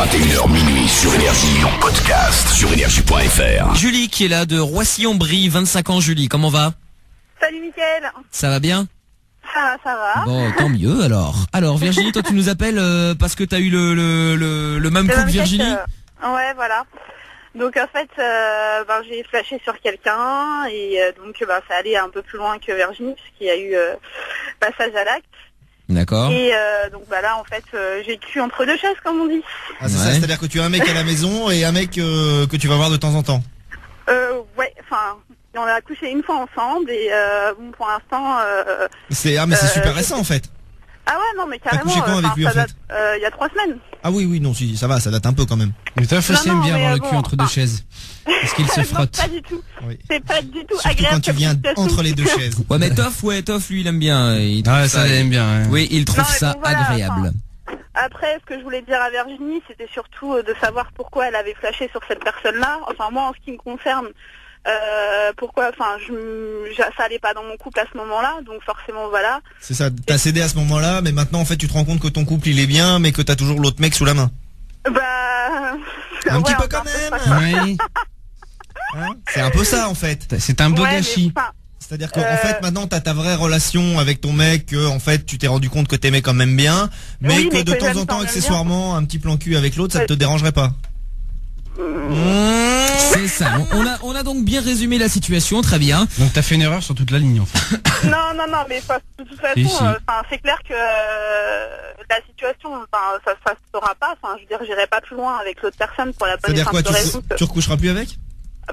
21h minuit sur Énergie, en podcast sur énergie.fr. Julie qui est là de Roissy-en-Brie, 25 ans. Julie, comment va? Salut Mickaël. Ça va bien? Ça va. Bon, tant mieux alors. Alors Virginie, toi tu nous appelles parce que t'as eu le même coup que Virginie? Ouais, voilà. Donc en fait, j'ai flashé sur quelqu'un et donc ça allait un peu plus loin que Virginie puisqu'il y a eu passage à l'acte. D'accord. Et donc là en fait j'ai cul entre deux chaises comme on dit. Ah c'est ça, c'est-à-dire que tu as un mec à la maison et un mec que tu vas voir de temps en temps. Ouais, enfin on a couché une fois ensemble et bon pour l'instant. C'est super récent en fait. Ah ouais non mais carrément. T'as couché quand avec lui en fait? Il y a 3 semaines. Ah oui non si ça va, ça date un peu quand même. Mais toi aussi aime bien avoir le cul entre deux enfin... chaises. Est-ce qu'il se frotte? Non, pas du tout. Oui. C'est pas du tout surtout agréable. Quand tu viens entre les deux chaises. Ouais mais Toff lui il aime bien. Il trouve ça il aime bien. Ouais. Oui, il trouve ça bon, voilà, agréable. Après, ce que je voulais dire à Virginie, c'était surtout de savoir pourquoi elle avait flashé sur cette personne-là. Enfin, moi, en ce qui me concerne, pourquoi, enfin, ça allait pas dans mon couple à ce moment-là, donc forcément, voilà. C'est ça, t'as cédé à ce moment-là, mais maintenant, en fait, tu te rends compte que ton couple, il est bien, mais que t'as toujours l'autre mec sous la main. Un petit peu quand même. Oui. Hein, c'est un peu ça, en fait. C'est un beau gâchis. C'est-à-dire qu'en fait maintenant t'as ta vraie relation avec ton mec, que en fait tu t'es rendu compte que t'aimais quand même bien, mais oui, que mais de que temps en temps accessoirement un petit plan cul avec l'autre ça te dérangerait pas. C'est ça. On a donc bien résumé la situation, très bien. Donc t'as fait une erreur sur toute la ligne en fait. Non, mais de toute façon, c'est clair que la situation, ça se fera pas. Enfin, je veux dire, j'irai pas plus loin avec l'autre personne pour la bonne et simple raison. Tu recoucheras plus avec?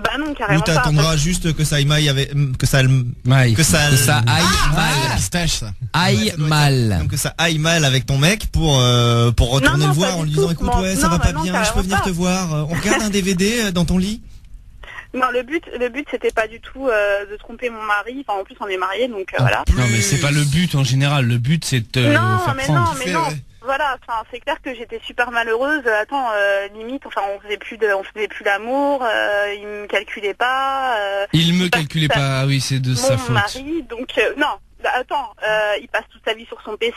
Bah non, carrément ou t'attendras juste que ça aille mal avec, que ça aille mal. Pistache ça. Aille mal. Donc que ça aille mal avec ton mec pour retourner le voir en lui disant écoute ça va pas bien, je peux venir te voir, on regarde un DVD dans ton lit. Non, le but c'était pas du tout de tromper mon mari. Enfin en plus on est mariés donc voilà. Non mais c'est pas le but en général, le but c'est de te faire prendre. Non. Voilà, enfin c'est clair que j'étais super malheureuse. Attends, limite, enfin on faisait plus l'amour. Il me calculait pas. Il me calculait pas. Oui, c'est de sa faute. Mon mari, donc non. Attends, il passe toute sa vie sur son PC.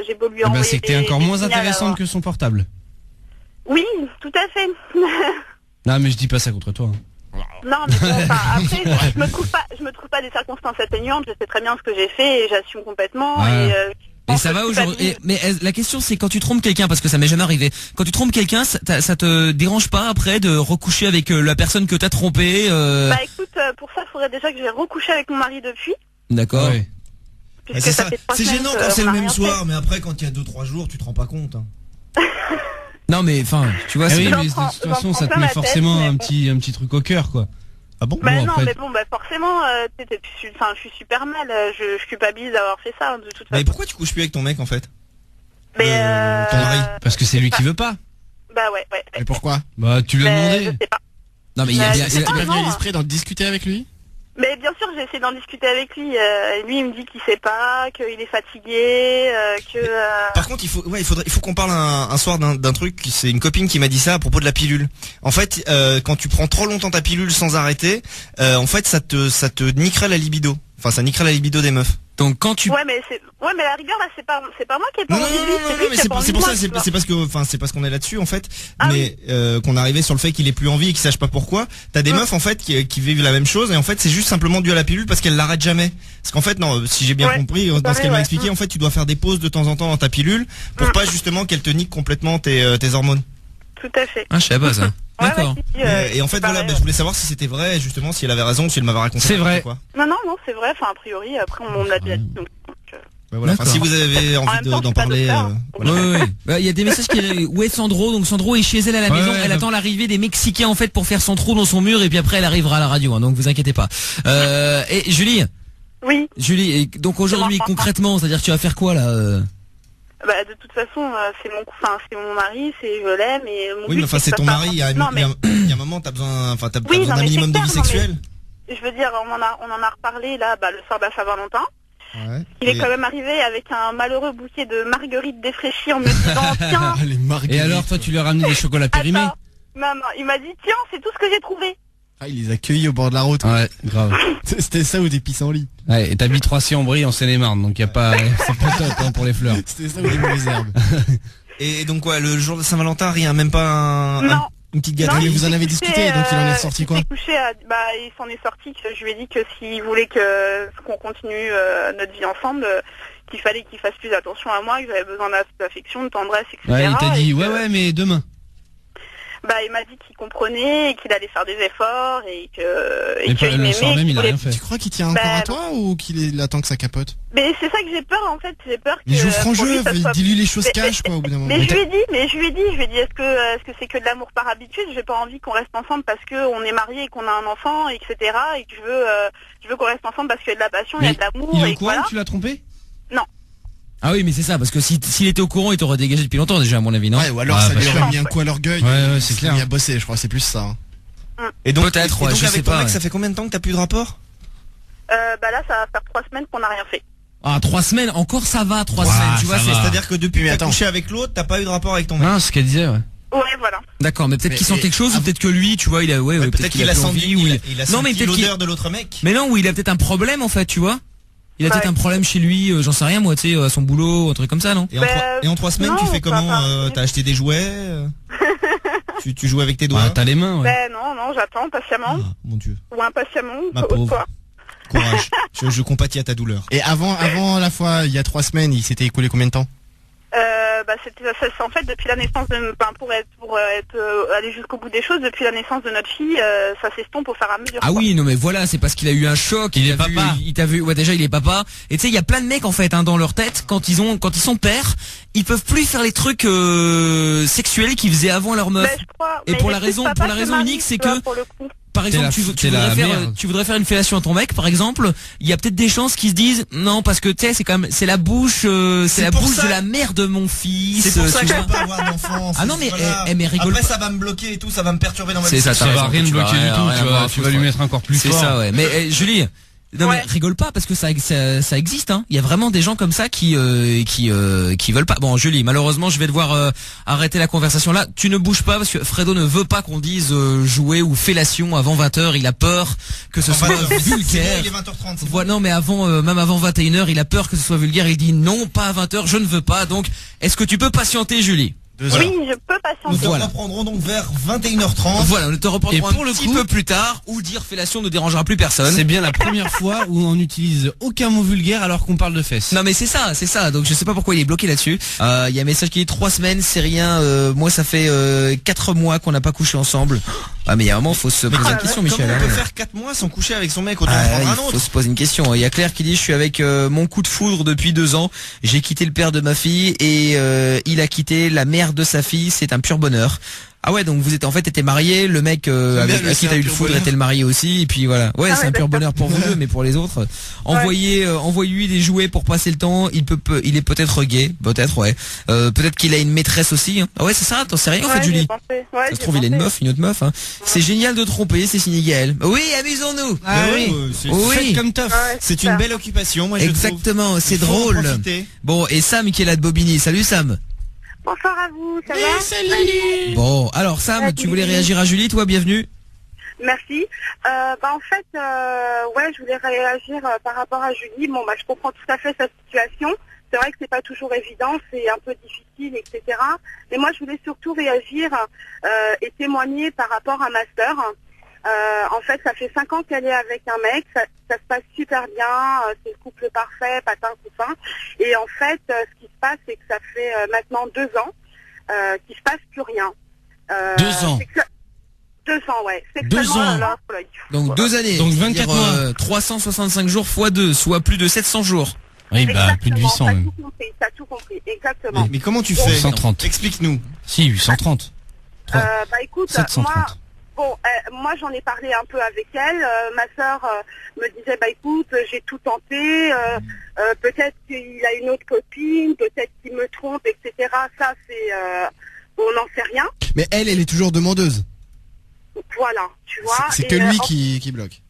J'ai beau lui envoyer. C'est que t'es encore moins intéressante que son portable. Oui, tout à fait. Non, mais je dis pas ça contre toi. Non, mais bon, après, je me trouve pas des circonstances atténuantes. Je sais très bien ce que j'ai fait et j'assume complètement. Et ça va aujourd'hui. Mais la question c'est quand tu trompes quelqu'un, parce que ça m'est jamais arrivé. Quand tu trompes quelqu'un, ça te dérange pas après de recoucher avec la personne que t'as trompée Bah écoute, pour ça, il faudrait déjà que j'ai recouché avec mon mari depuis. D'accord. Ouais. C'est gênant quand c'est le même soir, mais après quand il y a 2-3 jours, tu te rends pas compte. Hein. Non mais enfin, tu vois. Oui, mais de toute façon, ça te met forcément un petit truc au cœur, quoi. Ah bon? Bah non, après... mais bon, forcément, je suis super mal, je culpabilise d'avoir fait ça, de toute façon. Mais pourquoi tu couches plus avec ton mec, en fait? Mais ton mari? Parce que c'est lui qui veut pas. Bah ouais. Et pourquoi? Bah tu lui as demandé. Je sais pas. Non mais il pas venu l'esprit d'en discuter avec lui? Mais bien sûr, j'ai essayé d'en discuter avec lui. Lui, il me dit qu'il sait pas, qu'il est fatigué, que. Par contre, il faut qu'on parle un soir d'un truc. C'est une copine qui m'a dit ça à propos de la pilule. En fait, quand tu prends trop longtemps ta pilule sans arrêter, en fait, ça te niquerait la libido. Enfin, ça niquerait la libido des meufs. Donc quand tu ouais mais à la rigueur là c'est pas moi qui ai pas envie de lui, c'est lui qui a pas envie de moi. C'est parce qu'on est là-dessus en fait, mais qu'on est arrivé sur le fait qu'il ait plus envie et qu'il sache pas pourquoi. T'as des meufs en fait qui vivent la même chose et en fait c'est juste simplement dû à la pilule parce qu'elle l'arrête jamais. Parce qu'en fait non, si j'ai bien compris dans ce qu'elle m'a expliqué, en fait tu dois faire des pauses de temps en temps dans ta pilule pour pas justement qu'elle te nique complètement tes hormones. Tout à fait. Ah je sais pas ça. D'accord. Et en fait voilà, je voulais savoir si c'était vrai justement, si elle avait raison ou si elle m'avait raconté. C'est vrai. Non c'est vrai. Enfin a priori après on l'a déjà dit donc. Voilà. Enfin, si vous avez envie d'en parler, oui. Il y a des messages qui où est Sandro? Donc Sandro est chez elle à la maison. Elle attend l'arrivée des Mexicains en fait pour faire son trou dans son mur et puis après elle arrivera à la radio. Hein, donc vous inquiétez pas. Et Julie. Oui. Julie. Et donc aujourd'hui concrètement, c'est-à-dire que tu vas faire quoi là? Bah de toute façon c'est mon mari, je l'aime et mon oui mais enfin c'est ton mari, il y a un moment t'as besoin d'un minimum de vie sexuelle. Je veux dire on en a reparlé là le soir de la Saint-Valentin. Ouais. Il est quand même arrivé avec un malheureux bouquet de marguerites défraîchies en me disant tiens. Et alors toi tu lui as ramené des chocolats périmés? Non il m'a dit tiens c'est tout ce que j'ai trouvé. Ah il les a cueillis au bord de la route. Ouais grave. C'était ça ou des pissenlits. Ouais et t'habites Roissy-en-Brie en Seine-et-Marne donc y a pas c'est pas top pour les fleurs. C'était ça ou des mauvaises herbes. Et donc ouais, le jour de Saint-Valentin, rien, même pas une petite gâterie. Vous en avez discuté, donc il en est sorti quoi? Il s'en est sorti que je lui ai dit que s'il voulait qu'on continue notre vie ensemble, qu'il fallait qu'il fasse plus attention à moi, que j'avais besoin d'affection, de tendresse, etc. Ouais, il t'a dit ouais, mais demain. Il m'a dit qu'il comprenait et qu'il allait faire des efforts et qu'il le m'aimait. soir même, il a rien fait. Tu crois qu'il tient encore à toi ou qu'il attend que ça capote? Mais c'est ça que j'ai peur en fait, j'ai peur que... Mais joue franc jeu, dis-lui les choses cash quoi au bout d'un moment. Mais je lui ai dit, est-ce que c'est que de l'amour par habitude? J'ai pas envie qu'on reste ensemble parce qu'on est mariés et qu'on a un enfant, etc. Et que je veux qu'on reste ensemble parce qu'il y a de la passion, il y a de l'amour. Il est au courant que tu l'as trompé? Non. Ah oui, mais c'est ça, parce que s'il était au courant, il t'aurait dégagé depuis longtemps déjà, à mon avis, non? Ouais, ou alors ça lui aurait mis un coup à l'orgueil. Ouais, c'est clair. Il a bossé, je crois, c'est plus ça. Et donc, peut-être, donc je sais avec ton pas. mec, ça fait combien de temps que t'as plus de rapport? Là, ça va faire 3 semaines qu'on n'a rien fait. Ah, 3 semaines, encore ça va, 3 semaines, tu vois, c'est-à-dire que depuis que t'as couché avec l'autre, t'as pas eu de rapport avec ton mec. Non, c'est ce qu'elle disait, ouais. Ouais, voilà. D'accord, mais peut-être qu'il sent quelque chose, ou peut-être que lui, tu vois, il a, peut-être qu'il a senti, il a senti peut-être l'odeur de l'autre mec. Mais non, ou il a peut-être un problème, en fait, tu vois. Il a peut-être un problème chez lui, j'en sais rien, moi, tu sais, à son boulot, un truc comme ça, non? Et en 3 semaines, tu fais comment? T'as acheté des jouets? Tu joues avec tes doigts? T'as les mains, ouais. Non, j'attends patiemment. Ah, mon Dieu. Ou impatiemment. Ma pauvre. Courage. Je compatis à ta douleur. Et avant la fois, il y a 3 semaines, il s'était écoulé combien de temps? C'était en fait depuis la naissance de pour aller jusqu'au bout des choses, depuis la naissance de notre fille, ça s'estompe au fur et à mesure. Ah oui, non mais voilà, c'est parce qu'il a eu un choc. Il est papa. Il t'a vu, ouais, déjà il est papa. Et tu sais, il y a plein de mecs en fait dans leur tête quand ils sont pères, ils peuvent plus faire les trucs sexuels qu'ils faisaient avant leur meuf. Et pour la raison unique, c'est que par exemple, tu voudrais faire une fellation à ton mec, par exemple, il y a peut-être des chances qu'ils se disent non parce que tu sais c'est la bouche de la mère de mon fils. C'est pour ça que je peux pas avoir d'enfant. Ah non mais rigole. Après ça va me bloquer et tout, ça va me perturber dans ma vie. Ça va rien bloquer du tout, tu vas lui mettre encore plus fort. C'est ça, ouais. Mais Julie, non mais rigole pas parce que ça existe hein. Il y a vraiment des gens comme ça qui veulent pas. Bon Julie, malheureusement je vais devoir arrêter la conversation là. Tu ne bouges pas parce que Fredo ne veut pas qu'on dise jouer ou fellation avant 20h, il a peur que ce soit vulgaire. Il est 20h30. Voilà, non mais même avant 21h, il a peur que ce soit vulgaire, il dit non, pas à 20h, je ne veux pas. Donc est-ce que tu peux patienter Julie? Oui, je peux patienter. Nous te reprendrons donc vers 21h30. Voilà, nous te reprendrons pour un petit peu plus tard, ou dire fellation ne dérangera plus personne. C'est bien la première fois où on n'utilise aucun mot vulgaire alors qu'on parle de fesses. Non mais c'est ça. Donc je sais pas pourquoi il est bloqué là-dessus. Il y a un message qui dit 3 semaines, c'est rien. Moi ça fait 4 mois qu'on n'a pas couché ensemble. Ah mais il y a un moment faut se poser une question, Michel. Comment on peut faire 4 mois sans coucher avec son mec? Autant en prendre un autre. Il faut se poser une question. Il y a Claire qui dit je suis avec mon coup de foudre depuis 2 ans. J'ai quitté le père de ma fille et il a quitté la mère de sa fille. C'est un pur bonheur. Ah ouais, donc vous êtes en fait été mariés, le mec avec qui t'as eu le foudre était le marié aussi, et puis voilà. Ouais, c'est un pur bonheur pour vous deux, mais pour les autres, envoyez-lui des jouets pour passer le temps. Il est peut-être gay, peut-être ouais. Peut-être qu'il a une maîtresse aussi. Hein. Ah ouais, c'est ça. T'en sais rien en fait, Julie. Ça se trouve il a une autre meuf. Hein. C'est génial de tromper, c'est signé Gaël. Oui, amusons-nous. Ah oui. Oui. Comme tough. C'est une belle occupation, moi je Exactement, c'est drôle. Bon, et Sam qui est là de Bobigny. Salut Sam. Bonsoir à vous, ça va? Salut. Bon, alors Sam, tu voulais réagir à Julie, toi, bienvenue. Merci. En fait, je voulais réagir par rapport à Julie. Bon, je comprends tout à fait sa situation. C'est vrai que c'est pas toujours évident, c'est un peu difficile, etc. Mais moi, je voulais surtout réagir et témoigner par rapport à ma sœur. En fait, ça fait 5 ans qu'elle est avec un mec, ça se passe super bien, c'est le couple parfait, patin couffin. Et en fait, ce qui se passe, c'est que ça fait maintenant 2 ans qu'il se passe plus rien. 2 ans. 2 ans, ouais. C'est 2 ans. Donc 2 années. Donc 24 mois. 365 jours x 2, soit plus de 700 jours. Oui, plus de 800 même. T'as tout compris, exactement. Mais comment tu fais? 830. Explique-nous. Si, 830. Écoute, 730. Moi j'en ai parlé un peu avec elle. Ma sœur me disait écoute, j'ai tout tenté. Peut-être qu'il a une autre copine, peut-être qu'il me trompe, etc. Ça c'est, on n'en sait rien. Mais elle est toujours demandeuse. Voilà, tu vois. C'est que lui qui bloque.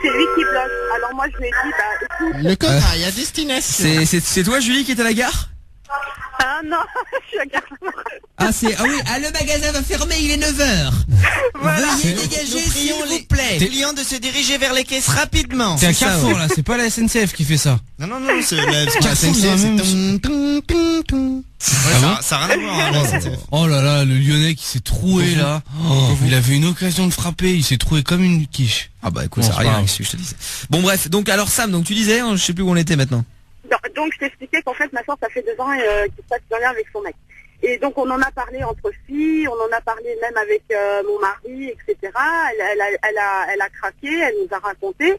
C'est lui qui bloque. Alors moi je lui ai dit écoute. Le copain, il y a destination. C'est toi Julie qui est à la gare? Hein? non, je suis à Gare Saint-Martin. Ah oui, le magasin va fermer, il est 9h. Voilà. Veuillez dégager s'il vous plaît. Clients de se diriger vers les caisses rapidement. C'est un Carrefour là, c'est pas la SNCF qui fait ça. Non, c'est la Carrefour, SNCF, c'est ça a rien à voir, hein, la SNCF. Oh là là, le Lyonnais qui s'est troué là. Oh, il avait une occasion de frapper, il s'est troué comme une quiche. Ah bah écoute, Bon, ça c'est rien, pas grave. je te disais. Bon bref, donc alors Sam, donc tu disais, je sais plus où on était maintenant. Donc je t'expliquais qu'en fait ma soeur ça fait 2 ans qu'il se passe plus rien avec son mec. Et donc on en a parlé entre filles, on en a parlé même avec mon mari, etc. Elle a craqué, elle nous a raconté.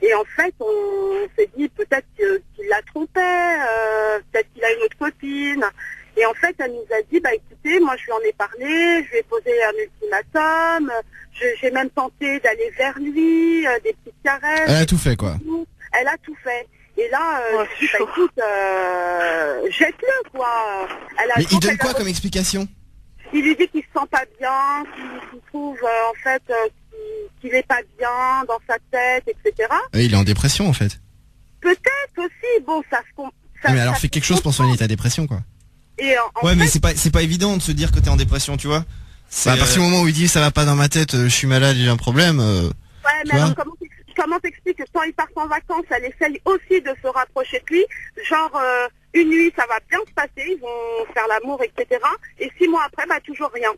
Et en fait on s'est dit peut-être qu'il la trompait, peut-être qu'il a une autre copine. Et en fait elle nous a dit bah écoutez, moi je lui en ai parlé, je lui ai posé un ultimatum, j'ai même tenté d'aller vers lui, des petites caresses. Elle a tout fait, quoi. Elle a tout fait. Et là, je dis, bah, écoute, jette-le, quoi. Mais il donne quoi comme explication? Il lui dit qu'il se sent pas bien, qu'il trouve, en fait, qu'il est pas bien dans sa tête, etc. Il est en dépression, en fait. Peut-être aussi, bon, ça se comprend. Mais alors fais quelque chose pour soigner ta dépression, quoi. Et Ouais, mais c'est pas évident de se dire que t'es en dépression, tu vois. À partir du moment où il dit ça va pas dans ma tête, je suis malade, j'ai un problème. Ouais, mais alors comment t'expliques que quand il part en vacances, elle essaye aussi de se rapprocher de lui, genre une nuit ça va bien se passer, ils vont faire l'amour, etc. Et 6 mois après, bah toujours rien.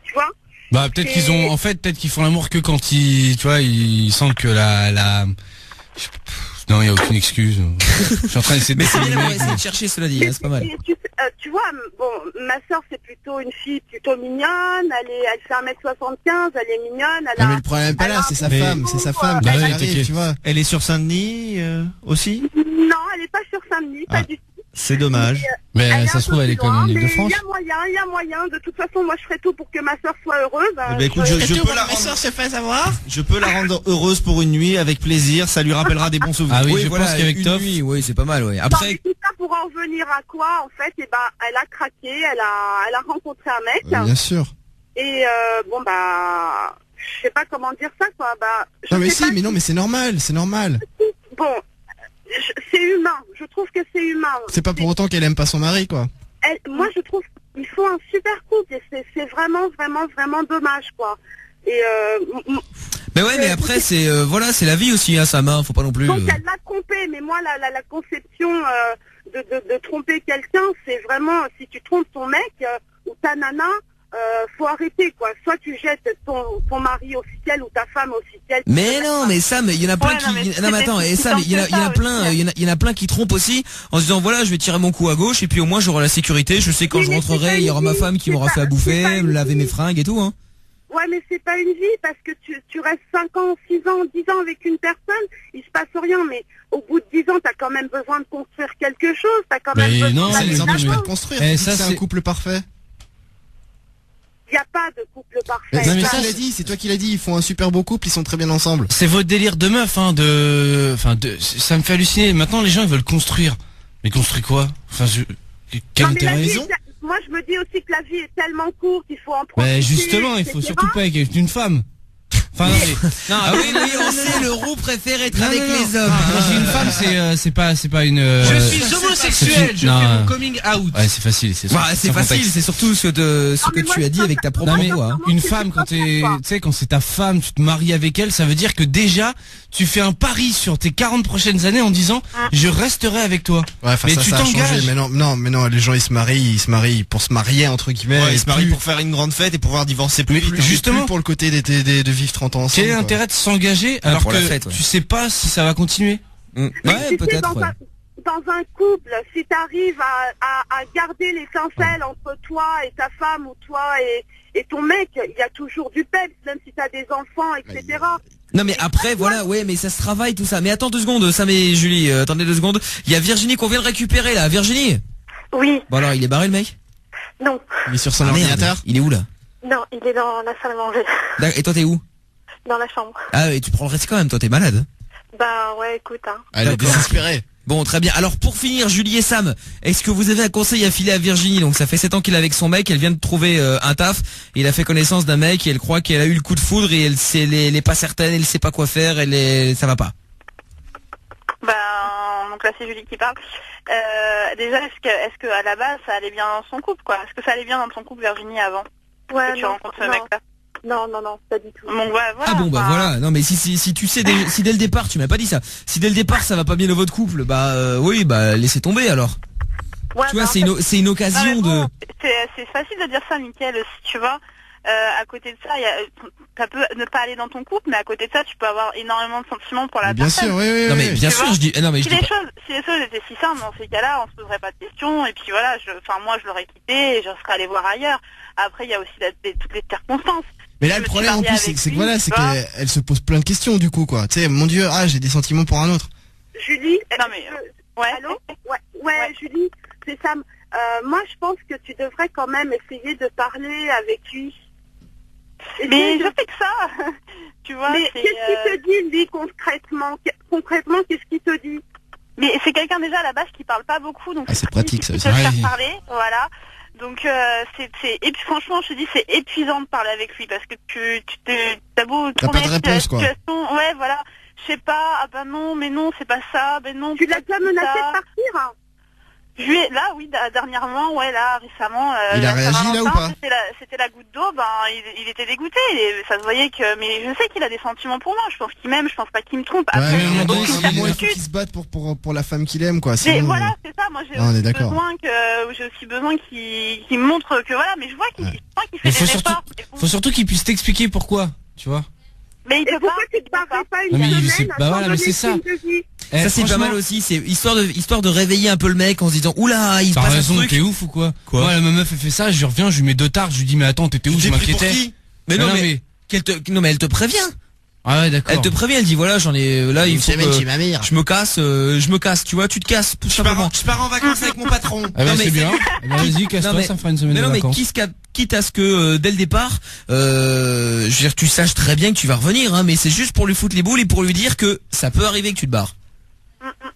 Tu vois? Bah peut-être qu'ils ont, en fait, peut-être qu'ils font l'amour que quand ils, tu vois, ils sentent que non, il y a aucune excuse. Je suis en train d'essayer de. Mais c'est bien, on va essayer de chercher, cela dit, c'est pas mal. Tu vois, bon, ma soeur c'est plutôt une fille plutôt mignonne, elle fait 1m75, elle est mignonne, Mais le problème est pas là, c'est sa femme, Bah qui oui, arrive, tu vois. Elle est sur Saint-Denis aussi. Non, elle est pas sur Saint-Denis, pas du tout. C'est dommage. Mais Elle est ça un se trouve, peu elle est plus comme en loin, mais Ile-de-France. Il y a moyen. De toute façon, moi je ferai tout pour que ma soeur soit heureuse. Eh ben, écoute, je peux la rendre. Je peux la rendre heureuse pour une nuit avec plaisir. Ça lui rappellera des bons souvenirs. Ah oui, je pense qu'avec une Toff. nuit, oui, c'est pas mal, ouais. Après, Tout ça pour en venir à quoi, en fait, et ben, elle a craqué, elle a rencontré un mec. Bien sûr. Et bon bah, je sais pas comment dire ça, quoi. Bah, Non mais si, mais non, mais c'est normal. Bon, c'est humain. Je trouve que c'est humain. C'est pas pour autant qu'elle aime pas son mari, quoi. Moi, je trouve qu'ils font un super couple et c'est vraiment dommage, quoi. Et mais ouais, mais après c'est voilà, c'est la vie aussi, hein, Sam, hein, faut pas non plus. donc elle l'a trompé, mais moi la conception de tromper quelqu'un, c'est vraiment si tu trompes ton mec ou ta nana, faut arrêter, quoi. Soit tu jettes ton mari officiel ou ta femme officielle. Mais non, mais Sam, il y en a plein Ouais, qui. non, mais Attends, et c'est Sam, il y en a ça plein, aussi, il y en a plein qui trompent aussi en se disant voilà, je vais tirer mon coup à gauche et puis au moins j'aurai la sécurité. Je sais quand Oui, je mais c'est rentrerai, pas il y aura une ma vie, femme qui c'est m'aura pas- fait à c'est bouffer, pas une laver vie. mes fringues et tout, hein. Ouais, mais c'est pas une vie parce que tu restes 5 ans, 6 ans, 10 ans avec une personne, il se passe rien, mais au bout de 10 ans, t'as quand même besoin de construire quelque chose, t'as quand même Mais besoin non, Ça d'aller les mais- empêche de pas l'avant. de construire. Eh, Tu dis ça, que c'est un c'est- couple parfait. Il n'y a pas de couple parfait. C'est mais toi ça, qui l'as dit, c'est toi qui l'as dit. Ils font un super beau couple, ils sont très bien ensemble. C'est votre délire de meuf, hein, ça me fait halluciner. Maintenant, les gens, ils veulent construire. Mais construire quoi? Enfin, quel Non, mais la intérêt? vie est- moi, je me dis aussi que la vie est tellement courte, il faut en profiter. Mais justement, il faut etc. surtout pas avec une femme. Enfin, non, mais, non, Ah oui, on sait, le roux préfère être non, avec non, non. les hommes. Quand je dis une femme, c'est pas une. Je suis homosexuel, je fais Non, mon coming out. Ouais, c'est facile, c'est Bah, c'est sans facile, contexte. c'est surtout ce mais que moi, tu as dit je avec ta propre Non mais voix. Hein. une femme quand tu sais quand c'est ta femme, tu te maries avec elle, ça veut dire que déjà tu fais un pari sur tes 40 prochaines années en disant je resterai avec toi. Ouais, enfin Mais ça, tu ça a changé. t'engages. Mais non, les gens ils se marient pour se marier entre guillemets. Ouais, et ils se marient plus- pour faire une grande fête et pouvoir divorcer plus vite. Justement. plus pour le côté de vivre 30 ans ensemble. Quel est quoi. l'intérêt de s'engager alors pour que la fête, ouais. tu sais pas si ça va continuer? Mm. Mais Ouais, tu sais, peut-être. dans, Ouais. dans un couple, si tu arrives à garder l'étincelle entre toi et ta femme ou toi et ton mec, il y a toujours du peps, même si tu as des enfants, etc. Non mais après voilà, ouais, mais ça se travaille tout ça. Mais attends 2 secondes, Sam et Julie, attendez 2 secondes. Il y a Virginie qu'on vient de récupérer là. Virginie. Oui, Bon alors il est barré le mec. non, Il est sur son Ah, merde. ordinateur. Il est où là? non, il est dans la salle à manger, Et toi t'es où? dans la chambre. Ah et tu prends le reste quand même. Toi t'es malade. Bah ouais, écoute, hein. Elle est D'accord. désespérée. Bon, très bien. Alors pour finir, Julie et Sam, est-ce que vous avez un conseil à filer à Virginie? Donc ça fait 7 ans qu'il est avec son mec, elle vient de trouver un taf, il a fait connaissance d'un mec et elle croit qu'elle a eu le coup de foudre et elle est pas certaine, elle sait pas quoi faire, ça va pas. Ben donc là c'est Julie qui parle. Déjà, est-ce que à la base ça allait bien dans son couple, quoi? Est-ce que ça allait bien dans ton couple, Virginie, avant Ouais, que tu rencontres ce mec-là? Non, pas du tout. Bon, voilà. Ah bon bah voilà, non mais si tu sais si dès le départ tu m'as pas dit ça, si dès le départ ça va pas bien dans votre couple, oui bah laissez tomber alors. Ouais, tu vois c'est une occasion de. C'est facile de dire ça, Mickaël, si tu vois. À côté de ça, ça peut ne pas aller dans ton couple, mais à côté de ça, tu peux avoir énormément de sentiments pour la Bien personne. sûr, oui. Non mais bien sûr, je dis non mais je Si dis les pas. choses étaient si simples, dans ces cas-là, on se poserait pas de questions. Et puis voilà, moi, je l'aurais quitté et je serais allé voir ailleurs. Après, il y a aussi toutes les circonstances. Mais là, le problème en plus, c'est que qu'elle se pose plein de questions du coup, quoi. Tu sais, mon Dieu, j'ai des sentiments pour un autre. Julie, Non mais ouais. allô? Ouais, Julie, c'est Sam. Moi, je pense que tu devrais quand même essayer de parler avec lui. Mais je fais que ça, tu vois. Mais qu'est-ce qu'il te dit, lui, concrètement? Concrètement, qu'est-ce qu'il te dit? Mais c'est quelqu'un déjà à la base qui parle pas beaucoup, donc c'est pratique ça aussi. aussi. Se faire parler, voilà. Donc et puis franchement, je te dis, c'est épuisant de parler avec lui parce que t'as beau T'as pas de réponse, quoi. Ouais, voilà. Je sais pas. Ah bah non, mais non, c'est pas ça. Ben non. Tu l'as déjà menacé de partir? Là, oui, dernièrement, ouais, là, récemment. Il a réagi là ou pas? C'était la goutte d'eau, il était dégoûté. Ça se voyait que, mais je sais qu'il a des sentiments pour moi. Je pense qu'il m'aime, je pense pas qu'il me trompe. Après, Ouais, mais aucune il faut certitude. qu'il se batte pour la femme qu'il aime, quoi. Mais Sinon, voilà, c'est ça. Moi, j'ai on est aussi d'accord. besoin qu'il me montre que voilà. Mais je vois qu'il fait Mais des efforts. faut surtout qu'il puisse t'expliquer pourquoi, tu vois. Mais il Et peut pourquoi pas. tu te parlerais pas Non, mais une c'est- semaine bah sans voilà, mais donner c'est ça. signe de vie? Ça c'est pas mal aussi, c'est histoire de réveiller un peu le mec en se disant oula il se T'as passe un raison, truc. t'es ouf ou quoi? Quoi Moi, ma meuf elle fait ça, je reviens, je lui mets 2 tartes, je lui dis mais attends, t'étais où? Je m'inquiétais. Mais non mais non mais elle te prévient. Ah ouais, d'accord. Elle te prévient, elle dit voilà j'en ai là il faut que ma mère. je me casse, tu vois, tu te casses tout simplement. Je pars en vacances avec mon patron. Ah bah Non, mais c'est bien. Eh ben, vas-y, Non, casse-toi, mais- ça me fera une semaine Mais de non mais vacances. quitte à ce que dès le départ, je veux dire tu saches très bien que tu vas revenir, hein, mais c'est juste pour lui foutre les boules et pour lui dire que ça peut arriver que tu te barres.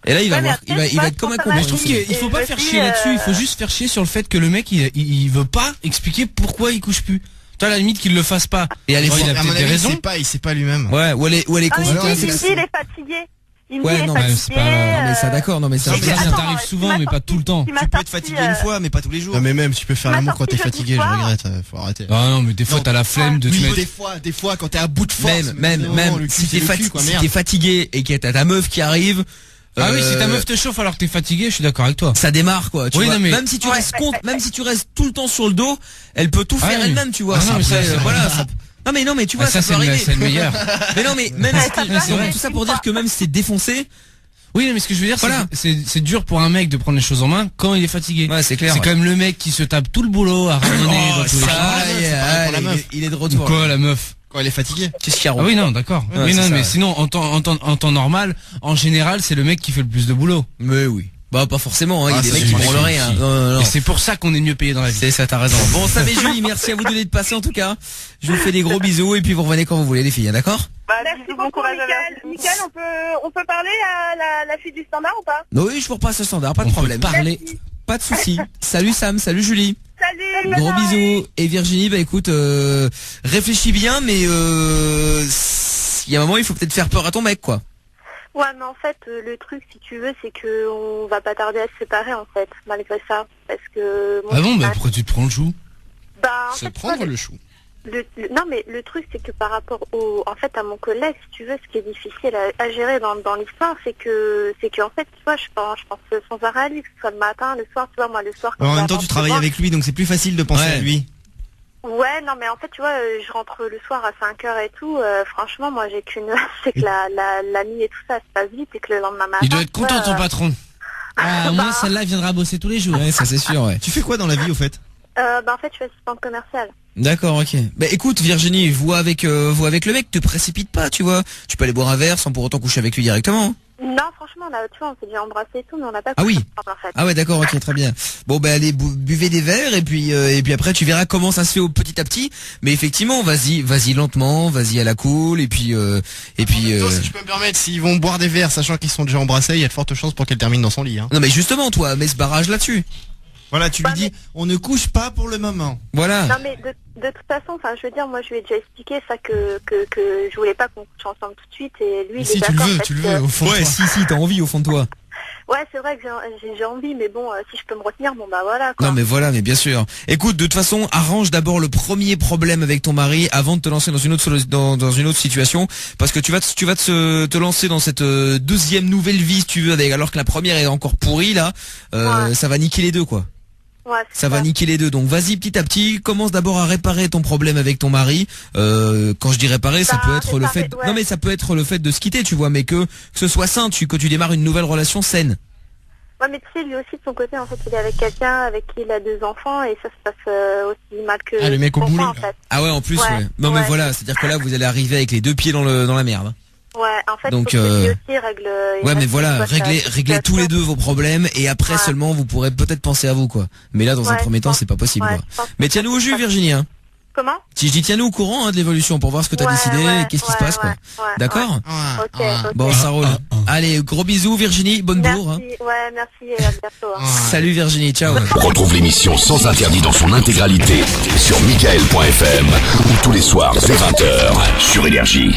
Et là il va Ouais, mais voir, après, il va être comme un con. Mais je trouve qu'il Et faut pas je faire dis, chier là-dessus, il faut juste faire chier sur le fait que le mec il veut pas expliquer pourquoi il couche plus. Toi à la limite qu'il le fasse pas. Et elle est Bon, il a À mon peut-être des avis, raisons. il sait pas lui-même. Ouais, ou elle est Ah, mais consultante. il me dit il est fatigué. Il me dit Ouais, il est non, mais fatigué. c'est pas- Non mais ça d'accord, non mais ça. Ça, Et ça attends, t'arrive tu souvent m'as mais pas sorti- tout le temps. tu m'as Tu peux être sorti, fatigué une fois, mais pas tous les jours. Non mais même tu peux faire Tu m'as l'amour quand t'es sorti fatigué, je jeudi soir. regrette, faut arrêter. Ah non mais des fois Non. t'as la flemme de te Oui, mettre. des fois quand t'es à bout de force. Même si t'es fatigué et que t'as ta meuf qui arrive. Ah oui, si ta meuf te chauffe alors que t'es fatigué, je suis d'accord avec toi. Ça démarre quoi, tu Oui, vois. non, mais- Même si tu restes même si tu restes tout le temps sur le dos, elle peut tout Ah faire oui. elle-même, tu vois. Ah non, mais Après, ça, voilà. Non mais tu vois, Ah, ça ça c'est peut le arriver. c'est le meilleur. Mais non mais même si Ouais, c'est vrai. tout ça pour dire que même si t'es défoncé, Oui, mais ce que je veux dire, Voilà. c'est dur pour un mec de prendre les choses en main quand il est fatigué. ouais c'est clair. C'est quand même le mec qui se tape tout le boulot à randonner dans tous les ça champs. y est, c'est pareil pour la allez, meuf. il est de Ou retour. quoi, la meuf? Quand elle est fatiguée. Qu'est-ce qu'il y a Ah oui, non, d'accord. Ouais, Oui, c'est non, ça, mais ouais. sinon, en temps normal, en général, c'est le mec qui fait le plus de boulot. Mais oui. Bah pas forcément, hein, il y a Ah, des ça, mecs c'est qui vrai, branlent rien. si. Non. Et c'est pour ça qu'on est mieux payé dans la vie. C'est ça, t'as raison. Bon, Sam et Julie, merci à vous deux d'être passés en tout cas. Je vous fais des gros bisous et puis vous revenez quand vous voulez les filles, hein, d'accord? Bah, Merci bisous, bon beaucoup, courage à Mickaël. Virginie. Mickaël, on peut parler à la fille du standard ou pas? Oui, je vous repasse le standard, pas de On peut problème. parler. Pas de souci. Salut Sam, salut Julie. Salut. Gros bisous. Et Virginie, bah écoute, réfléchis bien, mais il y a un moment, il faut peut-être faire peur à ton mec, quoi. Ouais, mais en fait, le truc, si tu veux, c'est que on va pas tarder à se séparer, en fait, malgré ça. Parce que... Ah bon, bah pourquoi tu te prends le chou? Bah, en Se fait, prendre le chou. non, mais le truc, c'est que par rapport en fait, à mon collègue, si tu veux, ce qui est difficile à gérer dans l'histoire, c'est qu'en fait, tu vois, je pense sans arrêt à lui, que ce soit le matin, le soir, tu vois, moi, le soir... quand En je même vais temps, tu rentrer travailles moi- avec lui, donc c'est plus facile de penser Ouais. à lui. Ouais, non, mais en fait, tu vois, je rentre le soir à 5h et tout, franchement, moi, j'ai qu'une... c'est que la nuit et tout ça se passe vite, et que le lendemain matin... Il doit être tu vois, content ton patron. Ah, au moins celle-là viendra bosser tous les jours. Ouais, ça c'est sûr, ouais. Tu fais quoi dans la vie, au fait? bah, en fait, je suis assistante commerciale. D'accord, ok. Bah écoute Virginie, vois avec le mec, te précipite pas, tu vois. Tu peux aller boire un verre sans pour autant coucher avec lui directement. Non, franchement, là, tu vois, on s'est déjà embrassé et tout, mais on n'a pas Ah oui. couché ensemble, en fait. Ah ouais, d'accord, ok, très bien. Bon bah allez, buvez des verres et puis après tu verras comment ça se fait au petit à petit. Mais effectivement, vas-y lentement, vas-y à la cool et puis Si je peux me permettre, s'ils vont boire des verres, sachant qu'ils sont déjà embrassés, il y a de fortes chances pour qu'elle termine dans son lit. Hein. non mais justement toi, mets ce barrage là-dessus. Voilà, tu lui dis, on ne couche pas pour le moment. Voilà. Non, mais de toute façon, enfin, je veux dire, moi, je lui ai déjà expliqué ça que je voulais pas qu'on couche ensemble tout de suite, et lui, Mais il si est tu le d'accord. veux, parce tu le que- veux au fond. de Ouais, toi. si t'as envie au fond de toi. Ouais, c'est vrai que j'ai envie, mais bon, si je peux me retenir, bon bah voilà quoi. Non mais voilà, mais bien sûr. Écoute, de toute façon, arrange d'abord le premier problème avec ton mari avant de te lancer dans une autre dans une autre situation, parce que tu vas te lancer dans cette deuxième nouvelle vie, si tu veux, avec alors que la première est encore pourrie là. Ça va niquer les deux quoi. Ouais, ça va niquer les deux. Donc vas-y petit à petit, commence d'abord à réparer ton problème avec ton mari. Quand je dis réparer, ça peut être le fait non mais ça peut être le fait de se quitter, tu vois, mais que ce soit sain, que tu démarres une nouvelle relation saine. Ouais, mais tu sais, lui aussi de son côté, en fait, il est avec quelqu'un avec qui il a 2 enfants et ça se passe aussi mal que le mec au boulot. En fait. Ah ouais, en plus ouais. Non mais voilà, c'est-à-dire que là vous allez arriver avec les deux pieds dans la merde. Ouais, en fait, donc faut que lui aussi règle. Ouais, mais voilà, réglez tous les deux vos problèmes et après seulement vous pourrez peut-être penser à vous quoi. Mais là dans un premier temps, c'est pas possible quoi. Mais tiens-nous au jus Virginie hein. Comment? Si je dis tiens-nous au courant de l'évolution pour voir ce que t'as décidé et qu'est-ce qui se passe quoi. D'accord? Ok. Bon, ça roule. Allez, gros bisous Virginie, bonne bourre. Ouais, merci et à bientôt. Salut Virginie, ciao. Retrouve l'émission Sans Interdit dans son intégralité sur Michael.fm ou tous les soirs dès 20h sur Énergie.